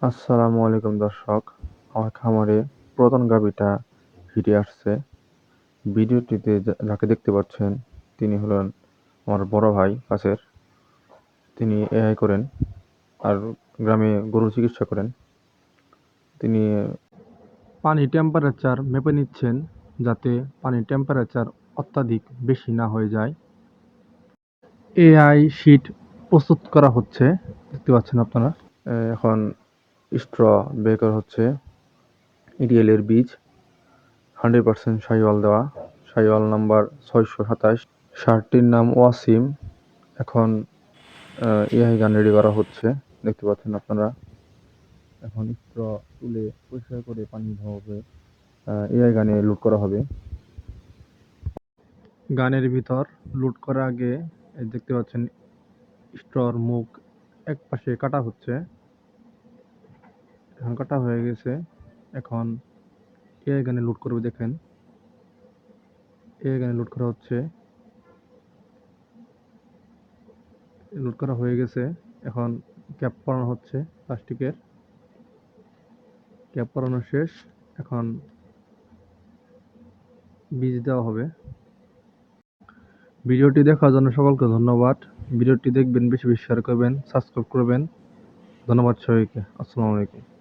আসসালামু আলাইকুম দর্শক। আমার খামারে প্রধান গাভীটা ফিরে আসছে। ভিডিওটিতে যাকে দেখতে পাচ্ছেন তিনি হলেন আমার বড় ভাই কাছের। তিনি এআই করেন আর গ্রামে গরু চিকিৎসা করেন। তিনি পানি টেম্পারেচার মেপে নিচ্ছেন যাতে পানির টেম্পারেচার অত্যাধিক বেশি না হয়ে যায়। এআই শীট প্রস্তুত করা হচ্ছে, দেখতে পাচ্ছেন আপনারা। এখন স্ট্র বের করা হচ্ছে। ইডিএলের বীজ 100% শাহিওয়াল দেওয়া, শাহিওয়াল নাম্বার 627। ষাঁড়টির নাম ওয়াসিম। এখন এআই গান রেডি করা হচ্ছে, দেখতে পাচ্ছেন আপনারা। এখন স্ট্র তুলে পরিষ্কার করে পানি দেওয়া হবে, এআই গানে লোড করা হবে। গানের ভিতর লোড করার আগে দেখতে পাচ্ছেন স্ট্রর মুখ এক পাশে কাটা হচ্ছে। এখন কাটা হয়ে গেছে। এখন এআই গানে লোড করবে, দেখেন এআই গানে লোড করা হচ্ছে। লোড করা হয়ে গেছে। এখন ক্যাপ পরানো হচ্ছে, প্লাস্টিকের ক্যাপ পরানো শেষ। এখন বীজ দেওয়া হবে। ভিডিওটি দেখার জন্য সকলকে ধন্যবাদ। ভিডিওটি দেখবেন, বেশি বেশি শেয়ার করবেন, সাবস্ক্রাইব করবেন। ধন্যবাদ সবাইকে। আসসালামু আলাইকুম।